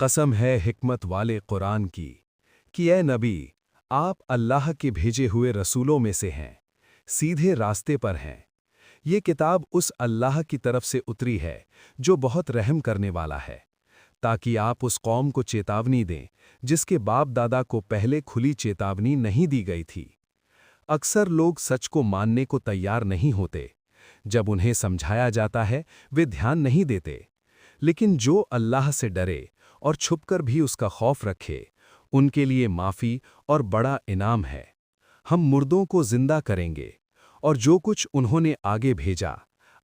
कसम है हिकमत वाले कुरान की कि ए नबी, आप अल्लाह के भेजे हुए रसूलों में से हैं, सीधे रास्ते पर हैं। ये किताब उस अल्लाह की तरफ से उतरी है जो बहुत रहम करने वाला है, ताकि आप उस कौम को चेतावनी दें जिसके बाप दादा को पहले खुली चेतावनी नहीं दी गई थी। अक्सर लोग सच को मानने को तैयार नहीं होते। जब उन्हें समझाया जाता है वे ध्यान नहीं देते। लेकिन जो अल्लाह से डरे और छुपकर भी उसका खौफ रखे, उनके लिए माफ़ी और बड़ा इनाम है। हम मुर्दों को जिंदा करेंगे और जो कुछ उन्होंने आगे भेजा,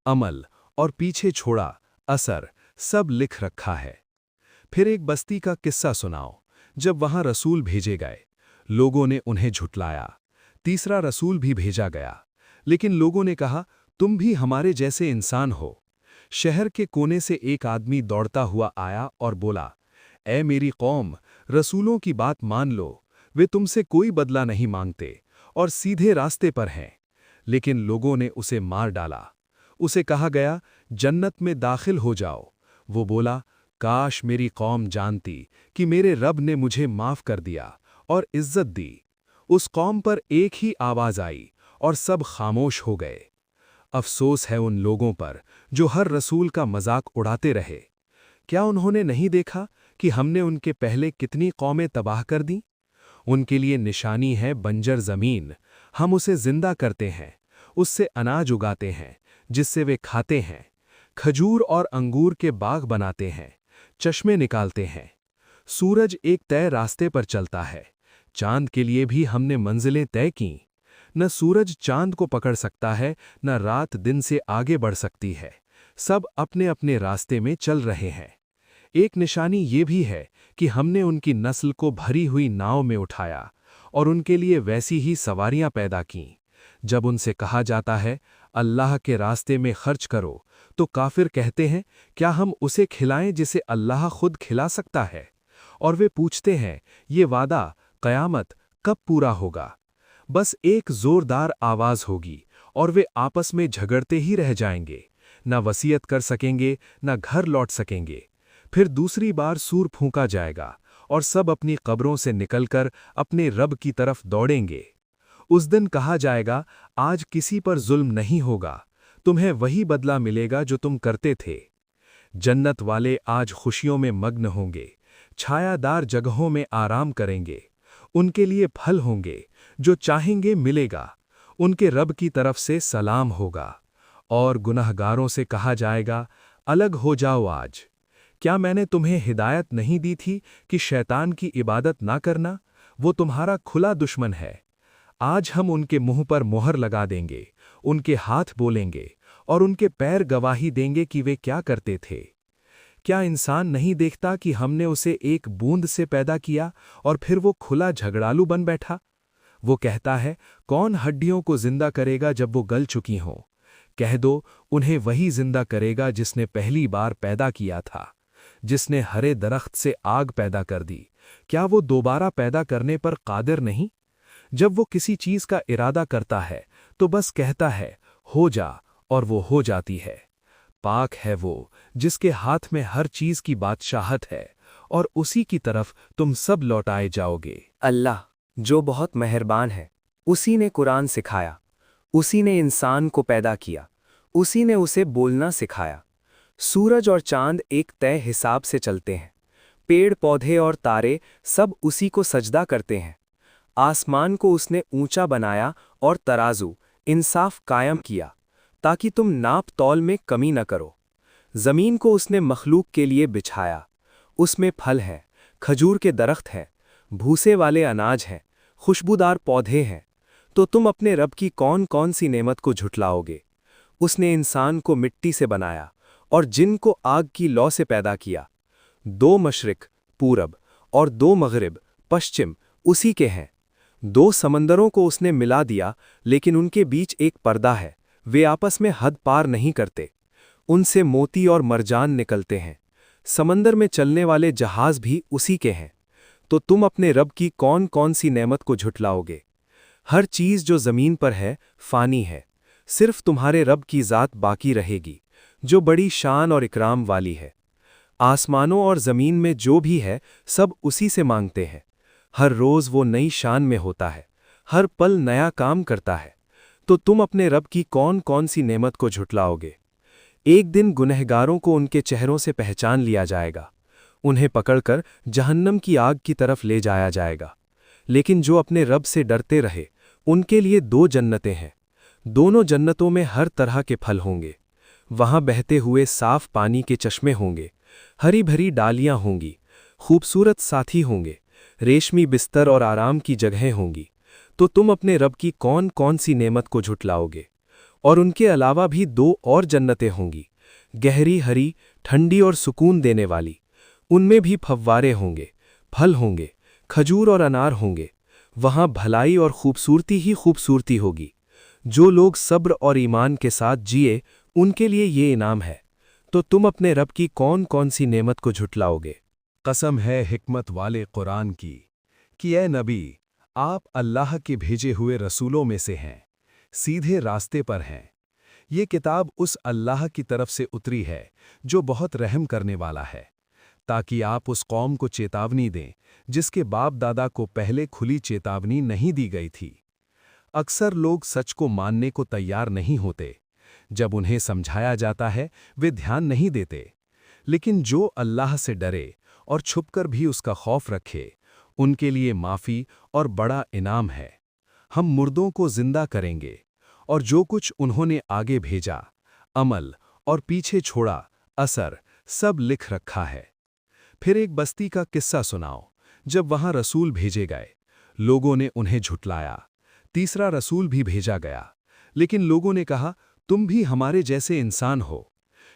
अमल और पीछे छोड़ा, असर सब लिख रखा है। फिर एक बस्ती का किस्सा सुनाओ। जब वहां रसूल भेजे गए, लोगों ने उन्हें झुटलाया। तीसरा रसूल भी भेजा गया, लेकिन लोगों ने कहा, तुम भी हमारे जैसे इंसान हो। शहर के कोने से एक आदमी दौड़ता हुआ आया और बोला, ऐ मेरी कौम, रसूलों की बात मान लो, वे तुमसे कोई बदला नहीं मांगते और सीधे रास्ते पर हैं। लेकिन लोगों ने उसे मार डाला। उसे कहा गया, जन्नत में दाखिल हो जाओ। वो बोला, काश मेरी कौम जानती कि मेरे रब ने मुझे माफ़ कर दिया और इज्जत दी। उस कौम पर एक ही आवाज़ आई और सब खामोश हो गए। अफसोस है उन लोगों पर जो हर रसूल का मजाक उड़ाते रहे। क्या उन्होंने नहीं देखा कि हमने उनके पहले कितनी कौमें तबाह कर दीं? उनके लिए निशानी है बंजर ज़मीन। हम उसे जिंदा करते हैं, उससे अनाज उगाते हैं जिससे वे खाते हैं, खजूर और अंगूर के बाग बनाते हैं, चश्मे निकालते हैं। सूरज एक तय रास्ते पर चलता है। चांद के लिए भी हमने मंजिलें तय की। न सूरज चांद को पकड़ सकता है, न रात दिन से आगे बढ़ सकती है। सब अपने अपने रास्ते में चल रहे हैं। एक निशानी ये भी है कि हमने उनकी नस्ल को भरी हुई नाव में उठाया और उनके लिए वैसी ही सवारियां पैदा कीं। जब उनसे कहा जाता है, अल्लाह के रास्ते में खर्च करो, तो काफिर कहते हैं, क्या हम उसे खिलाएं जिसे अल्लाह खुद खिला सकता है? और वे पूछते हैं, ये वादा क़यामत कब पूरा होगा? बस एक जोरदार आवाज़ होगी और वे आपस में झगड़ते ही रह जाएंगे। न वसीयत कर सकेंगे, न घर लौट सकेंगे। फिर दूसरी बार सूर फूंका जाएगा और सब अपनी कब्रों से निकलकर अपने रब की तरफ दौड़ेंगे। उस दिन कहा जाएगा, आज किसी पर जुल्म नहीं होगा, तुम्हें वही बदला मिलेगा जो तुम करते थे। जन्नत वाले आज खुशियों में मग्न होंगे, छायादार जगहों में आराम करेंगे। उनके लिए फल होंगे, जो चाहेंगे मिलेगा। उनके रब की तरफ से सलाम होगा। और गुनहगारों से कहा जाएगा, अलग हो जाओ आज। क्या मैंने तुम्हें हिदायत नहीं दी थी कि शैतान की इबादत ना करना? वो तुम्हारा खुला दुश्मन है। आज हम उनके मुंह पर मोहर लगा देंगे, उनके हाथ बोलेंगे और उनके पैर गवाही देंगे कि वे क्या करते थे। क्या इंसान नहीं देखता कि हमने उसे एक बूंद से पैदा किया और फिर वो खुला झगड़ालू बन बैठा? वो कहता है, कौन हड्डियों को जिंदा करेगा जब वो गल चुकी हों? कह दो, उन्हें वही जिंदा करेगा जिसने पहली बार पैदा किया था, जिसने हरे दरख्त से आग पैदा कर दी। क्या वो दोबारा पैदा करने पर कादिर नहीं? जब वो किसी चीज का इरादा करता है तो बस कहता है, हो जा, और वो हो जाती है। पाक है वो जिसके हाथ में हर चीज की बादशाहत है और उसी की तरफ तुम सब लौटाए जाओगे। अल्लाह जो बहुत मेहरबान है, उसी ने कुरान सिखाया, उसी ने इंसान को पैदा किया, उसी ने उसे बोलना सिखाया। सूरज और चांद एक तय हिसाब से चलते हैं। पेड़ पौधे और तारे सब उसी को सजदा करते हैं। आसमान को उसने ऊंचा बनाया और तराजू इंसाफ कायम किया, ताकि तुम नाप तौल में कमी न करो। ज़मीन को उसने मखलूक के लिए बिछाया। उसमें फल हैं, खजूर के दरख्त हैं, भूसे वाले अनाज हैं, खुशबूदार पौधे हैं। तो तुम अपने रब की कौन कौन सी नेमत को झुठलाओगे? उसने इंसान को मिट्टी से बनाया और जिन को आग की लौ से पैदा किया। 2 मशरिक पूरब और 2 मगरिब पश्चिम उसी के हैं। 2 समंदरों को उसने मिला दिया, लेकिन उनके बीच एक पर्दा है, वे आपस में हद पार नहीं करते। उनसे मोती और मरजान निकलते हैं। समंदर में चलने वाले जहाज भी उसी के हैं। तो तुम अपने रब की कौन कौन सी नेमत को झुठलाओगे? हर चीज़ जो ज़मीन पर है फ़ानी है, सिर्फ तुम्हारे रब की ज़ात बाकी रहेगी, जो बड़ी शान और इकराम वाली है। आसमानों और ज़मीन में जो भी है सब उसी से मांगते हैं। हर रोज़ वो नई शान में होता है, हर पल नया काम करता है। तो तुम अपने रब की कौन कौन सी नेमत को झुटलाओगे? एक दिन गुनहगारों को उनके चेहरों से पहचान लिया जाएगा। उन्हें पकड़कर जहन्नम की आग की तरफ ले जाया जाएगा। लेकिन जो अपने रब से डरते रहे, उनके लिए 2 जन्नतें हैं। दोनों जन्नतों में हर तरह के फल होंगे। वहां बहते हुए साफ पानी के चश्मे होंगे, हरी भरी डालियां होंगी, खूबसूरत साथी होंगे, रेशमी बिस्तर और आराम की जगहें होंगी। तो तुम अपने रब की कौन कौन सी नेमत को झुटलाओगे? और उनके अलावा भी 2 और जन्नतें होंगी, गहरी हरी, ठंडी और सुकून देने वाली। उनमें भी फव्वारे होंगे, फल होंगे, खजूर और अनार होंगे। वहां भलाई और खूबसूरती ही खूबसूरती होगी। जो लोग सब्र और ईमान के साथ जिए, उनके लिए ये इनाम है। तो तुम अपने रब की कौन कौन सी नेमत को झुटलाओगे? कसम है हिकमत वाले कुरान की कि ए नबी, आप अल्लाह के भेजे हुए रसूलों में से हैं, सीधे रास्ते पर हैं। ये किताब उस अल्लाह की तरफ से उतरी है जो बहुत रहम करने वाला है, ताकि आप उस कौम को चेतावनी दें जिसके बाप दादा को पहले खुली चेतावनी नहीं दी गई थी। अक्सर लोग सच को मानने को तैयार नहीं होते। जब उन्हें समझाया जाता है वे ध्यान नहीं देते। लेकिन जो अल्लाह से डरे और छुपकर भी उसका खौफ रखे, उनके लिए माफ़ी और बड़ा इनाम है। हम मुर्दों को जिंदा करेंगे और जो कुछ उन्होंने आगे भेजा, अमल और पीछे छोड़ा, असर सब लिख रखा है। फिर एक बस्ती का किस्सा सुनाओ। जब वहां रसूल भेजे गए, लोगों ने उन्हें झुटलाया। तीसरा रसूल भी भेजा गया, लेकिन लोगों ने कहा, तुम भी हमारे जैसे इंसान हो।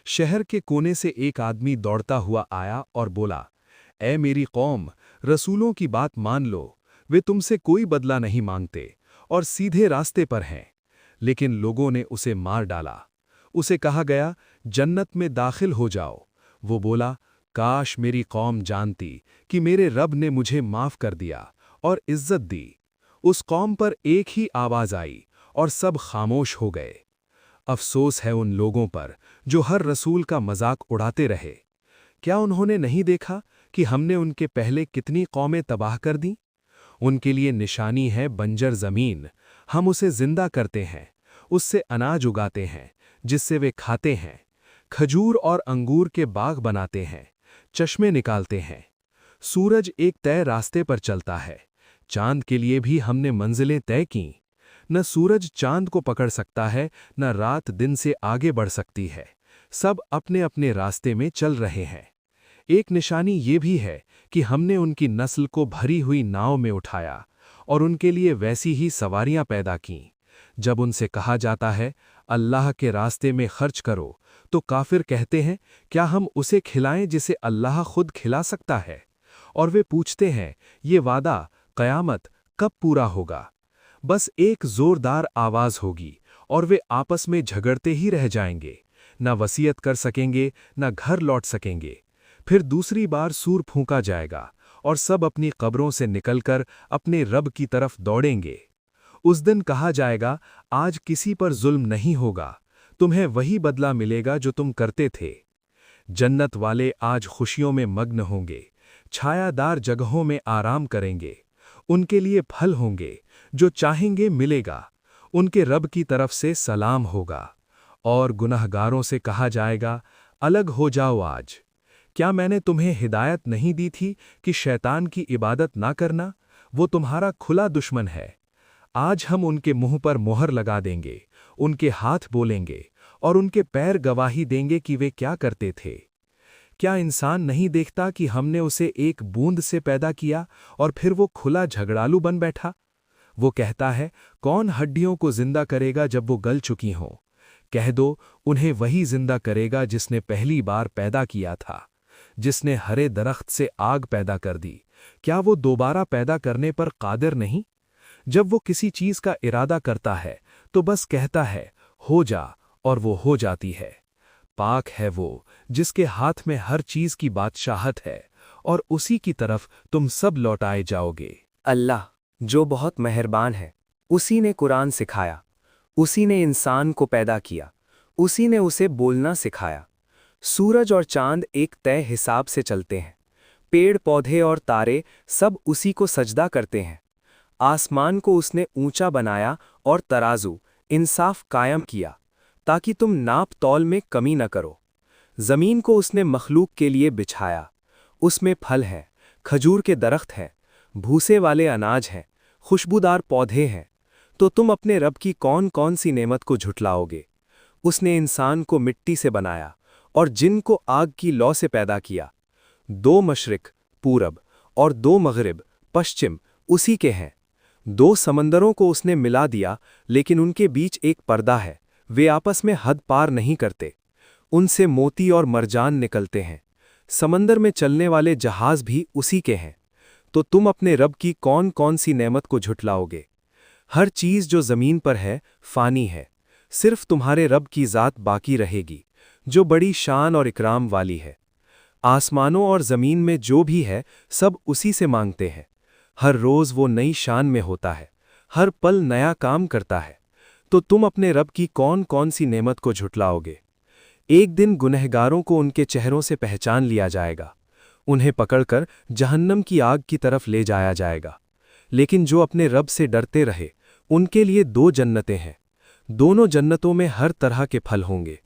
शहर के कोने से एक आदमी दौड़ता हुआ आया और बोला, ऐ मेरी कौम, रसूलों की बात मान लो। वे तुमसे कोई बदला नहीं मांगते और सीधे रास्ते पर हैं। लेकिन लोगों ने उसे मार डाला। उसे कहा गया, जन्नत में दाखिल हो जाओ। वो बोला, काश मेरी कौम जानती कि मेरे रब ने मुझे माफ़ कर दिया और इज्जत दी। उस कौम पर एक ही आवाज़ आई और सब खामोश हो गए। अफसोस है उन लोगों पर जो हर रसूल का मजाक उड़ाते रहे। क्या उन्होंने नहीं देखा कि हमने उनके पहले कितनी कौमें तबाह कर दीं? उनके लिए निशानी है बंजर ज़मीन। हम उसे जिंदा करते हैं, उससे अनाज उगाते हैं जिससे वे खाते हैं, खजूर और अंगूर के बाग बनाते हैं, चश्मे निकालते हैं। सूरज एक तय रास्ते पर चलता है। चांद के लिए भी हमने मंजिलें तय की। न सूरज चांद को पकड़ सकता है, न रात दिन से आगे बढ़ सकती है। सब अपने अपने रास्ते में चल रहे हैं। एक निशानी ये भी है कि हमने उनकी नस्ल को भरी हुई नाव में उठाया और उनके लिए वैसी ही सवारियां पैदा कीं। जब उनसे कहा जाता है, अल्लाह के रास्ते में खर्च करो, तो काफिर कहते हैं, क्या हम उसे खिलाएं जिसे अल्लाह खुद खिला सकता है? और वे पूछते हैं, ये वादा, क़यामत कब पूरा होगा? बस एक जोरदार आवाज़ होगी और वे आपस में झगड़ते ही रह जाएंगे। न वसीयत कर सकेंगे, न घर लौट सकेंगे। फिर दूसरी बार सूर फूंका जाएगा और सब अपनी कब्रों से निकलकर अपने रब की तरफ दौड़ेंगे। उस दिन कहा जाएगा, आज किसी पर जुल्म नहीं होगा, तुम्हें वही बदला मिलेगा जो तुम करते थे। जन्नत वाले आज खुशियों में मग्न होंगे, छायादार जगहों में आराम करेंगे। उनके लिए फल होंगे, जो चाहेंगे मिलेगा। उनके रब की तरफ से सलाम होगा। और गुनहगारों से कहा जाएगा, अलग हो जाओ आज। क्या मैंने तुम्हें हिदायत नहीं दी थी कि शैतान की इबादत ना करना? वो तुम्हारा खुला दुश्मन है। आज हम उनके मुंह पर मोहर लगा देंगे, उनके हाथ बोलेंगे और उनके पैर गवाही देंगे कि वे क्या करते थे। क्या इंसान नहीं देखता कि हमने उसे एक बूंद से पैदा किया और फिर वो खुला झगड़ालू बन बैठा? वो कहता है, कौन हड्डियों को जिंदा करेगा जब वो गल चुकी हों? कह दो, उन्हें वही जिंदा करेगा जिसने पहली बार पैदा किया था, जिसने हरे दरख्त से आग पैदा कर दी। क्या वो दोबारा पैदा करने पर कादिर नहीं? जब वो किसी चीज का इरादा करता है तो बस कहता है, हो जा, और वो हो जाती है। पाक है वो जिसके हाथ में हर चीज की बादशाहत है और उसी की तरफ तुम सब लौटाए जाओगे। अल्लाह जो बहुत मेहरबान है, उसी ने कुरान सिखाया, उसी ने इंसान को पैदा किया, उसी ने उसे बोलना सिखाया। सूरज और चांद एक तय हिसाब से चलते हैं। पेड़ पौधे और तारे सब उसी को सजदा करते हैं। आसमान को उसने ऊंचा बनाया और तराजू इंसाफ कायम किया, ताकि तुम नाप तौल में कमी न करो। ज़मीन को उसने मखलूक के लिए बिछाया, उसमें फल हैं, खजूर के दरख्त हैं, भूसे वाले अनाज हैं, खुशबूदार पौधे हैं। तो तुम अपने रब की कौन कौन सी नेमत को झुठलाओगे? उसने इंसान को मिट्टी से बनाया और जिन को आग की लौ से पैदा किया। 2 मशरिक पूरब और 2 मगरिब पश्चिम उसी के हैं। 2 समंदरों को उसने मिला दिया, लेकिन उनके बीच एक पर्दा है, वे आपस में हद पार नहीं करते। उनसे मोती और मरजान निकलते हैं। समंदर में चलने वाले जहाज भी उसी के हैं। तो तुम अपने रब की कौन कौन सी नेमत को झुठलाओगे? हर चीज़ जो ज़मीन पर है फ़ानी है, सिर्फ तुम्हारे रब की ज़ात बाकी रहेगी, जो बड़ी शान और इकराम वाली है। आसमानों और ज़मीन में जो भी है सब उसी से मांगते हैं। हर रोज़ वो नई शान में होता है, हर पल नया काम करता है। तो तुम अपने रब की कौन कौन सी नेमत को झुठलाओगे? एक दिन गुनहगारों को उनके चेहरों से पहचान लिया जाएगा। उन्हें पकड़कर जहन्नम की आग की तरफ ले जाया जाएगा। लेकिन जो अपने रब से डरते रहे, उनके लिए 2 जन्नतें हैं। दोनों जन्नतों में हर तरह के फल होंगे।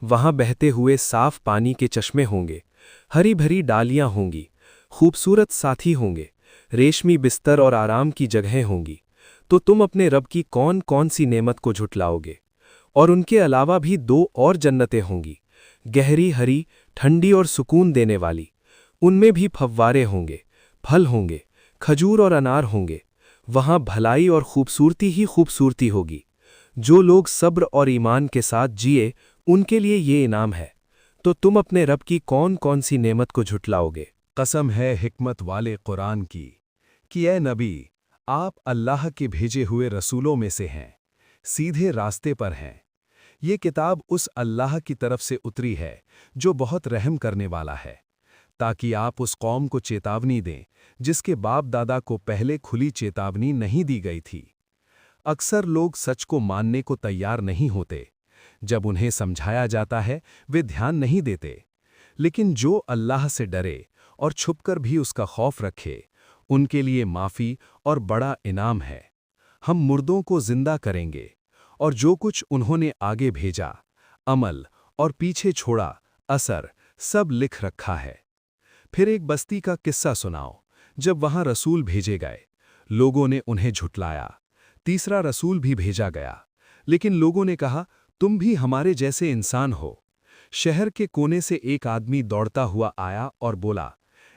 वहाँ बहते हुए साफ पानी के चश्मे होंगे, हरी भरी डालियाँ होंगी, खूबसूरत साथी होंगे, रेशमी बिस्तर और आराम की जगहें होंगी। तो तुम अपने रब की कौन कौन सी नेमत को झुठलाओगे? और उनके अलावा भी 2 और जन्नतें होंगी, गहरी हरी, ठंडी और सुकून देने वाली। उनमें भी फव्वारे होंगे, फल होंगे, खजूर और अनार होंगे। वहाँ भलाई और खूबसूरती ही खूबसूरती होगी। जो लोग सब्र और ईमान के साथ जिए, उनके लिए ये इनाम है। तो तुम अपने रब की कौन कौन सी नेमत को झुठलाओगे? कसम है हिकमत वाले कुरान की कि ए नबी, आप अल्लाह के भेजे हुए रसूलों में से हैं, सीधे रास्ते पर हैं। ये किताब उस अल्लाह की तरफ से उतरी है जो बहुत रहम करने वाला है, ताकि आप उस कौम को चेतावनी दें जिसके बाप दादा को पहले खुली चेतावनी नहीं दी गई थी। अक्सर लोग सच को मानने को तैयार नहीं होते। जब उन्हें समझाया जाता है वे ध्यान नहीं देते। लेकिन जो अल्लाह से डरे और छुपकर भी उसका खौफ रखे, उनके लिए माफ़ी और बड़ा इनाम है। हम मुर्दों को जिंदा करेंगे और जो कुछ उन्होंने आगे भेजा, अमल और पीछे छोड़ा, असर सब लिख रखा है। फिर एक बस्ती का किस्सा सुनाओ। जब वहां रसूल भेजे गए, लोगों ने उन्हें झुठलाया। तीसरा रसूल भी भेजा गया, लेकिन लोगों ने कहा, तुम भी हमारे जैसे इंसान हो। शहर के कोने से एक आदमी दौड़ता हुआ आया और बोला,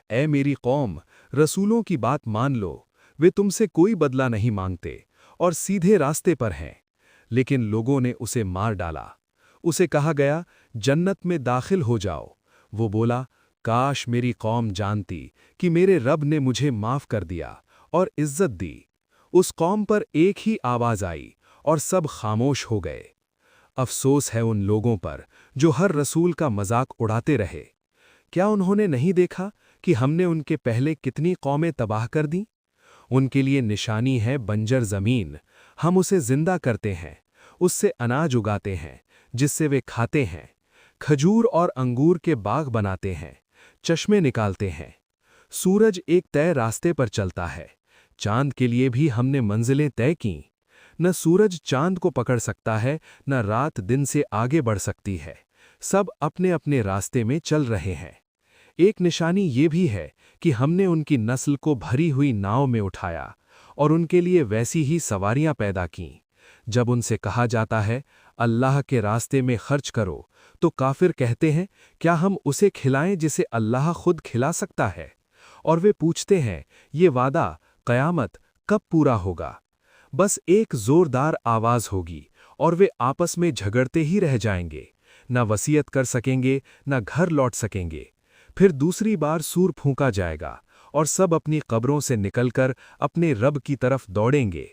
ऐ मेरी कौम, रसूलों की बात मान लो, वे तुमसे कोई बदला नहीं मांगते और सीधे रास्ते पर हैं। लेकिन लोगों ने उसे मार डाला। उसे कहा गया, जन्नत में दाखिल हो जाओ। वो बोला, काश मेरी कौम जानती कि मेरे रब ने मुझे माफ़ कर दिया और इज्जत दी। उस कौम पर एक ही आवाज़ आई और सब खामोश हो गए। अफसोस है उन लोगों पर जो हर रसूल का मजाक उड़ाते रहे। क्या उन्होंने नहीं देखा कि हमने उनके पहले कितनी कौमें तबाह कर दीं? उनके लिए निशानी है बंजर ज़मीन। हम उसे जिंदा करते हैं, उससे अनाज उगाते हैं जिससे वे खाते हैं। खजूर और अंगूर के बाग बनाते हैं, चश्मे निकालते हैं। सूरज एक तय रास्ते पर चलता है। चांद के लिए भी हमने मंजिलें तय कीं। न सूरज चांद को पकड़ सकता है, न रात दिन से आगे बढ़ सकती है। सब अपने अपने रास्ते में चल रहे हैं। एक निशानी ये भी है कि हमने उनकी नस्ल को भरी हुई नाव में उठाया और उनके लिए वैसी ही सवारियां पैदा कीं। जब उनसे कहा जाता है, अल्लाह के रास्ते में खर्च करो, तो काफिर कहते हैं, क्या हम उसे खिलाएं जिसे अल्लाह खुद खिला सकता है? और वे पूछते हैं, ये वादा क़यामत कब पूरा होगा? बस एक जोरदार आवाज़ होगी और वे आपस में झगड़ते ही रह जाएंगे। न वसीयत कर सकेंगे, न घर लौट सकेंगे। फिर दूसरी बार सूर फूंका जाएगा और सब अपनी कब्रों से निकलकर अपने रब की तरफ दौड़ेंगे।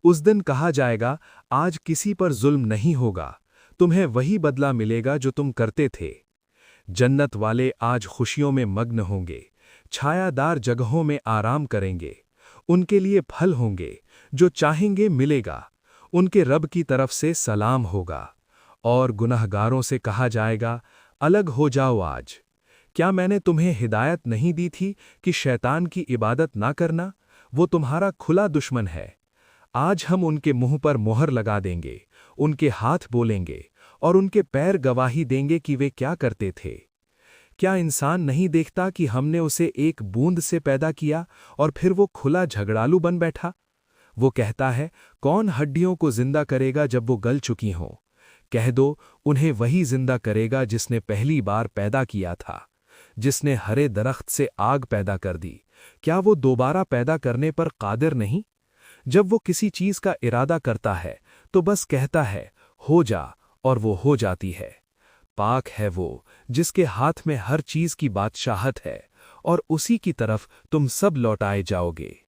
उस दिन कहा जाएगा, आज किसी पर जुल्म नहीं होगा, तुम्हें वही बदला मिलेगा जो तुम करते थे। जन्नत वाले आज खुशियों में मग्न होंगे, छायादार जगहों में आराम करेंगे। उनके लिए फल होंगे, जो चाहेंगे मिलेगा। उनके रब की तरफ से सलाम होगा। और गुनहगारों से कहा जाएगा, الگ ہو جاؤ آج۔ کیا میں نے تمہیں ہدایت نہیں دی تھی کہ شیطان کی عبادت نہ کرنا؟ وہ تمہارا کھلا دشمن ہے۔ آج ہم ان کے منہ پر مہر لگا دیں گے، ان کے ہاتھ بولیں گے اور ان کے پیر گواہی دیں گے کہ وہ کیا کرتے تھے۔ کیا انسان نہیں دیکھتا کہ ہم نے اسے ایک بوند سے پیدا کیا اور پھر وہ کھلا جھگڑالو بن بیٹھا؟ وہ کہتا ہے، کون ہڈیوں کو زندہ کرے گا جب وہ گل چکی ہوں؟ کہہ دو، انہیں وہی زندہ کرے گا جس نے پہلی بار پیدا کیا تھا، جس نے ہرے درخت سے آگ پیدا کر دی۔ کیا وہ دوبارہ پیدا کرنے پر قادر نہیں؟ جب وہ کسی چیز کا ارادہ کرتا ہے تو بس کہتا ہے، ہو جا، اور وہ ہو جاتی ہے۔ پاک ہے وہ جس کے ہاتھ میں ہر چیز کی بادشاہت ہے، اور اسی کی طرف تم سب لوٹائے جاؤ گے۔